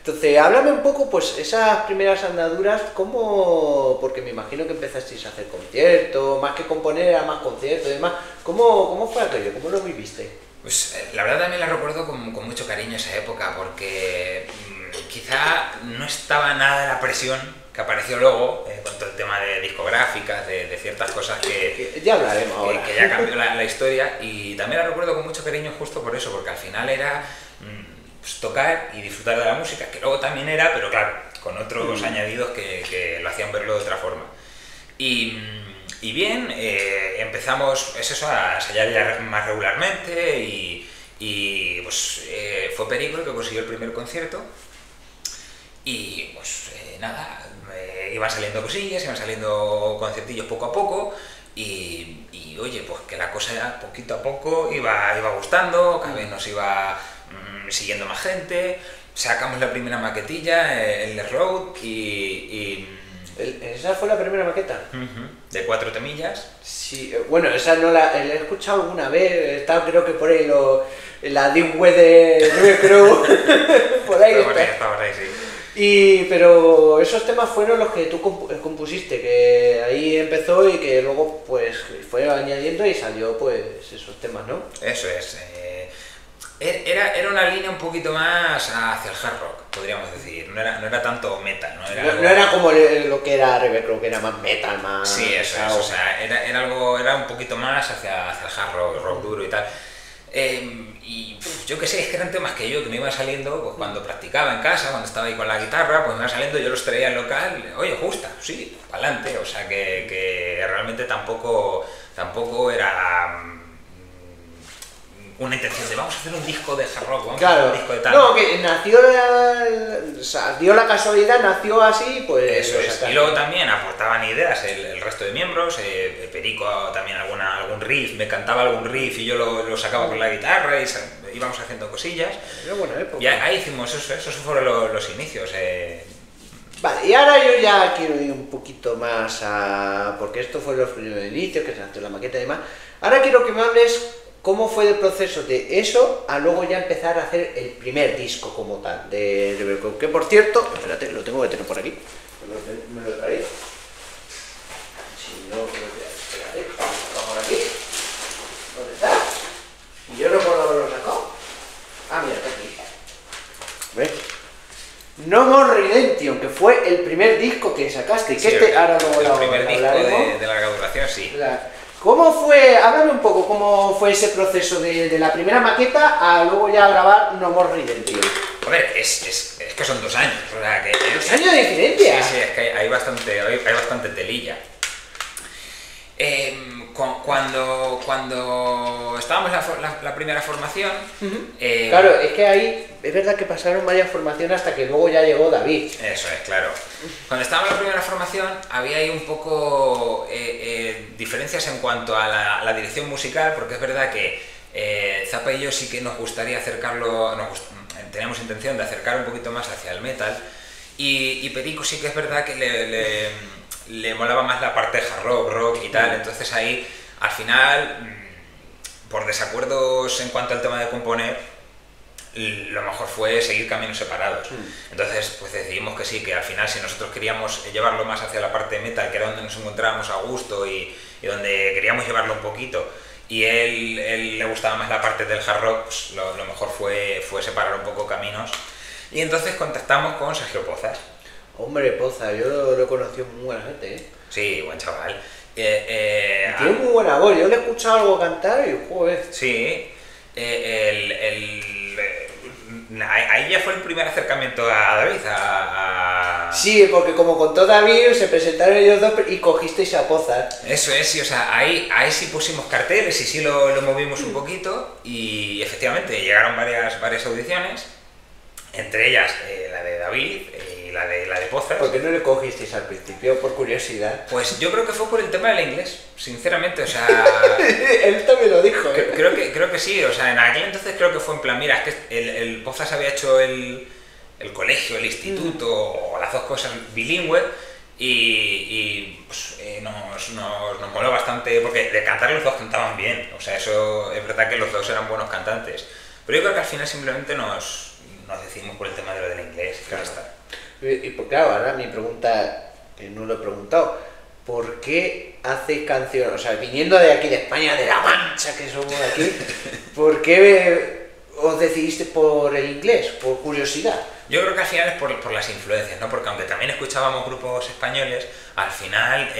Entonces, háblame un poco, pues, esas primeras andaduras, ¿cómo...? Porque me imagino que empezasteis a hacer conciertos, más que componer, era más conciertos y demás. ¿Cómo fue aquello? ¿Cómo lo viviste? Pues la verdad también la recuerdo con mucho cariño esa época, porque quizá no estaba nada la presión que apareció luego con todo el tema de discográficas, de ciertas cosas que ya hablaremos ahora. Que ya cambió la historia, y también la recuerdo con mucho cariño justo por eso, porque al final era pues, tocar y disfrutar de la música, que luego también era, pero claro, con otros añadidos que lo hacían verlo de otra forma. Y bien, empezamos es eso, a ensayar ya más regularmente y pues fue Perico el que consiguió el primer concierto y pues nada, iban saliendo cosillas, iban saliendo conciertillos poco a poco y oye, pues que la cosa ya poquito a poco iba gustando, cada vez nos iba siguiendo más gente, sacamos la primera maquetilla, el Les Road ¿Esa fue la primera maqueta? de 4 temillas. Sí, bueno, esa no la he escuchado alguna vez, está creo que por ahí la Deep Web de River Crew, por ahí Está por ahí, sí. Pero esos temas fueron los que tú compusiste, que ahí empezó y que luego pues fue añadiendo y salió pues esos temas, ¿no? Eso es. Era una línea un poquito más hacia el hard rock, podríamos decir. No era tanto metal, ¿no? No era como lo que era River Crew, que era más metal, más... Sí, eso es. O sea, era un poquito más hacia el hard rock duro y tal. Y yo qué sé, es que eran temas que me iban saliendo pues, cuando practicaba en casa, cuando estaba ahí con la guitarra, pues me iban saliendo, yo los traía al local, oye, justa, sí, para adelante. O sea, que realmente tampoco era una intención de vamos a hacer un disco de hard rock, vamos a hacer un disco de tal. No, que nació, dio la casualidad, nació así, pues... Eso es. Y luego también aportaban ideas el resto de miembros, Perico también algún riff, me cantaba algún riff y yo lo sacaba con la guitarra y íbamos haciendo cosillas. Era buena época. Y ahí hicimos eso, esos fueron los inicios. Vale, y ahora yo ya quiero ir un poquito más a... porque esto fue los primeros inicios, que se nació la maqueta y demás. Ahora quiero que me hables cómo fue el proceso de eso a luego ya empezar a hacer el primer disco como tal de River Crew. Que por cierto, espérate, lo tengo que tener por aquí. Me lo traí. Si no, espérate, vamos por aquí. ¿Dónde está? Y yo no puedo haberlo sacado. Ah, mira, está aquí. ¿Ves? No More Redemption, que fue el primer disco que sacaste. Sí, ahora luego el primer disco de larga duración, sí. ¿Cómo fue? Háblame un poco, ¿cómo fue ese proceso de la primera maqueta a luego ya grabar No More Redemption? A ver, es que son 2 años, o sea que... 2 años de diferencia. Sí, es que hay bastante telilla. Cuando estábamos la primera formación... Claro, es que ahí es verdad que pasaron varias formaciones hasta que luego ya llegó David. Eso es, claro. Cuando estábamos en la primera formación había ahí un poco diferencias en cuanto a la dirección musical, porque es verdad que Zappa y yo sí que nos gustaría acercarlo, teníamos intención de acercar un poquito más hacia el metal, y Perico sí que es verdad que le molaba más la parte hard rock y tal, entonces ahí al final, por desacuerdos en cuanto al tema de componer, lo mejor fue seguir caminos separados. Entonces pues decidimos que sí, que al final si nosotros queríamos llevarlo más hacia la parte metal, que era donde nos encontrábamos a gusto y donde queríamos llevarlo un poquito, y él le gustaba más la parte del hard rock, pues lo mejor fue separar un poco caminos, y entonces contactamos con Sergio Pozas. Hombre, Poza, yo lo he conocido muy buena gente, ¿eh? Sí, buen chaval. Tiene muy buena voz, yo le he escuchado algo cantar y joder. Sí, ahí ya fue el primer acercamiento a David. Sí, porque como contó David, se presentaron ellos dos y cogisteis a Pozas. Eso es, sí, o sea, ahí sí pusimos carteles y sí lo movimos un poquito, y efectivamente llegaron varias audiciones, entre ellas la de David y la de Pozas. ¿Por qué no le cogisteis al principio, por curiosidad? Pues yo creo que fue por el tema del inglés, sinceramente, o sea... Él también lo dijo, ¿eh? Creo que sí, o sea, en aquel entonces creo que fue en plan, mira, es que el Pozas había hecho el colegio, el instituto, o las dos cosas bilingüe, y pues, nos moló bastante, porque de cantar los dos cantaban bien, o sea, eso es verdad que los dos eran buenos cantantes, pero yo creo que al final simplemente nos decidimos por el tema de lo del inglés. Claro. Ya está. Y pues claro, ahora mi pregunta, que no lo he preguntado, ¿por qué hace canciones, o sea, viniendo de aquí, de España, de La Mancha, que somos de aquí, ¿por qué os decidiste por el inglés, por curiosidad? Yo creo que al final es por las influencias, ¿no? Porque aunque también escuchábamos grupos españoles, al final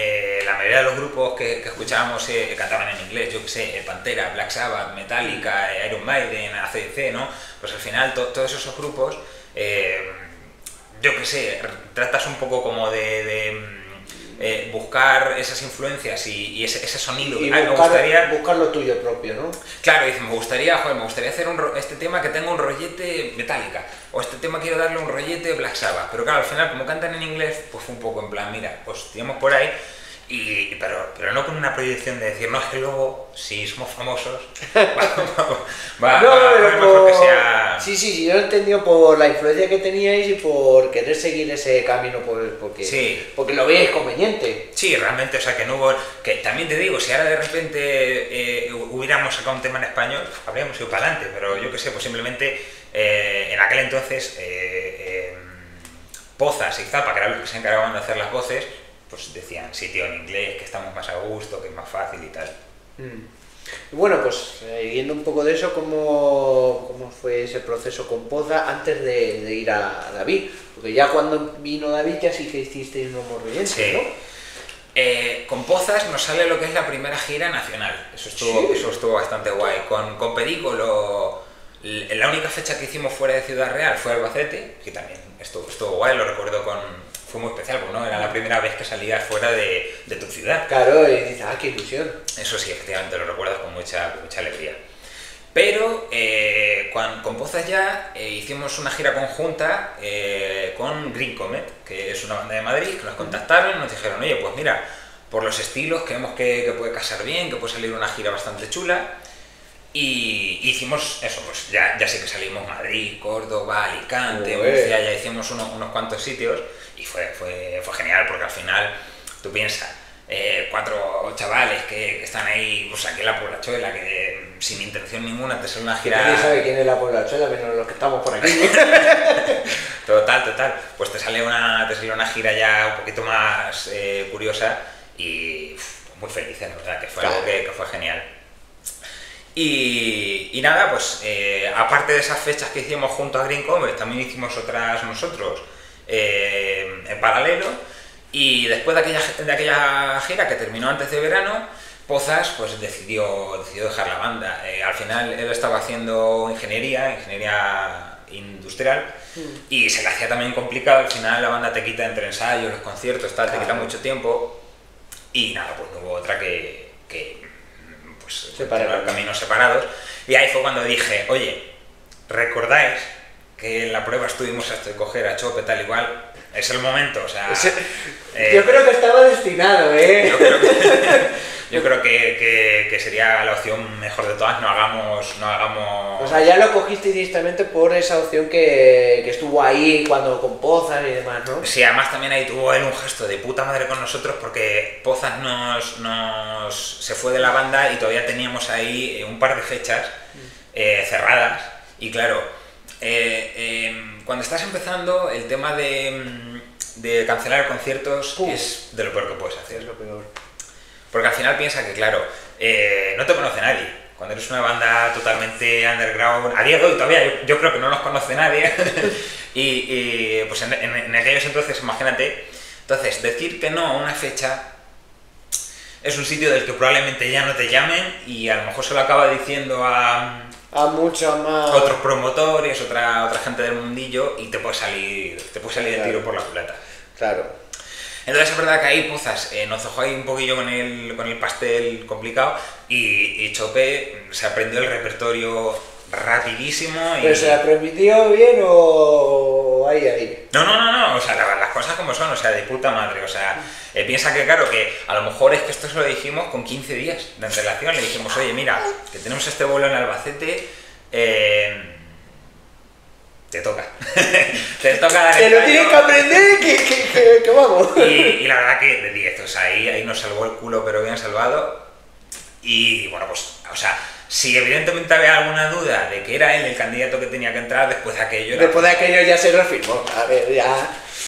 la mayoría de los grupos que escuchábamos cantaban en inglés. Yo que sé, Pantera, Black Sabbath, Metallica, Iron Maiden, AC/DC, ¿no? Pues al final todos esos grupos, yo que sé, tratas un poco como de buscar esas influencias y ese sonido. Y me gustaría buscar lo tuyo propio, ¿no? Claro, dice, me gustaría hacer este tema que tenga un rollete Metallica, o este tema quiero darle un rollete Black Sabbath, pero claro, al final como cantan en inglés, pues fue un poco en plan, mira, pues tiramos por ahí, pero no con una proyección de decir, no, es que luego, si somos famosos, va mejor que sea... Sí, yo lo he entendido por la influencia que teníais y por querer seguir ese camino, porque lo veis conveniente. Sí, realmente, o sea, que no hubo... Que también te digo, si ahora de repente hubiéramos sacado un tema en español, habríamos ido para adelante, pero yo qué sé, pues simplemente en aquel entonces Pozas y Zappa, que eran los que se encargaban de hacer las voces, pues decían, sí, tío, en inglés, que estamos más a gusto, que es más fácil y tal. Bueno, pues yendo un poco de eso, ¿cómo fue ese proceso con Poza antes de ir a David? Porque ya cuando vino David ya sí que hicisteis unos morrillenses, sí. ¿no? Con Pozas nos sale lo que es la primera gira nacional. Eso estuvo bastante guay. Con Perico, la única fecha que hicimos fuera de Ciudad Real fue Albacete, que también estuvo guay, lo recuerdo fue muy especial, porque ¿no? Era la primera vez que salías fuera de tu ciudad. Claro, y dices, qué ilusión. Eso sí, efectivamente, lo recuerdas con mucha alegría. Pero con Pozas ya hicimos una gira conjunta con Green Comet, que es una banda de Madrid, que nos contactaron y nos dijeron, oye, pues mira, por los estilos creemos que puede casar bien, que puede salir una gira bastante chula. Y hicimos eso, pues ya sí que salimos Madrid, Córdoba, Alicante, Murcia, ya hicimos unos cuantos sitios y fue genial, porque al final tú piensas, 4 chavales que están ahí, pues aquí en la Poblachuela, que sin intención ninguna te sale una gira... Nadie sabe quién es la Poblachuela, menos los que estamos por aquí. Total, pues te sale una gira ya un poquito más curiosa y muy felices, la verdad, que fue algo que fue genial. Y nada, pues aparte de esas fechas que hicimos junto a Green Comet, también hicimos otras nosotros en paralelo, y después de aquella gira que terminó antes de verano, Pozas pues decidió dejar la banda. Al final él estaba haciendo ingeniería industrial y se le hacía también complicado. Al final la banda te quita entre ensayos, los conciertos, tal, te quita mucho tiempo, y nada, pues no hubo otra que pues caminos separados. Y ahí fue cuando dije, oye, ¿recordáis que en la prueba estuvimos hasta de coger a Chope tal igual? Es el momento, o sea... yo creo que estaba destinado, Yo creo que sería la opción mejor de todas, no hagamos... O sea, ya lo cogiste directamente por esa opción que estuvo ahí cuando con Pozas y demás, ¿no? Sí, además también ahí tuvo él un gesto de puta madre con nosotros, porque Pozas se fue de la banda y todavía teníamos ahí un par de fechas cerradas, y claro, cuando estás empezando, el tema de cancelar conciertos es de lo peor que puedes hacer. Es lo peor. Porque al final piensa que, claro, no te conoce nadie. Cuando eres una banda totalmente underground, a día de hoy todavía yo creo que no nos conoce nadie. y pues en aquellos entonces, imagínate, entonces decir que no a una fecha es un sitio del que probablemente ya no te llamen, y a lo mejor se lo acaba diciendo a mucho más... otros promotores, otra gente del mundillo, y te puede salir el tiro por la culata. Claro. Entonces es verdad que ahí Pozas nos dejó ahí un poquillo con el pastel complicado, y Chope se aprendió el repertorio rapidísimo. ¿Pero se la aprendió bien o ahí? No, o sea, las cosas como son, o sea, de puta madre, o sea, piensa que claro, que a lo mejor es que esto se lo dijimos con 15 días de antelación, le dijimos, oye, mira, que tenemos este vuelo en Albacete, te toca. Te dar lo tienes que aprender, que vamos. Y la verdad que de 10, o sea, ahí nos salvó el culo, pero bien salvado. Y bueno, pues, o sea, Si evidentemente había alguna duda de que era él el candidato que tenía que entrar, después de aquello... Después de aquello ya se reafirmó. A ver, ya...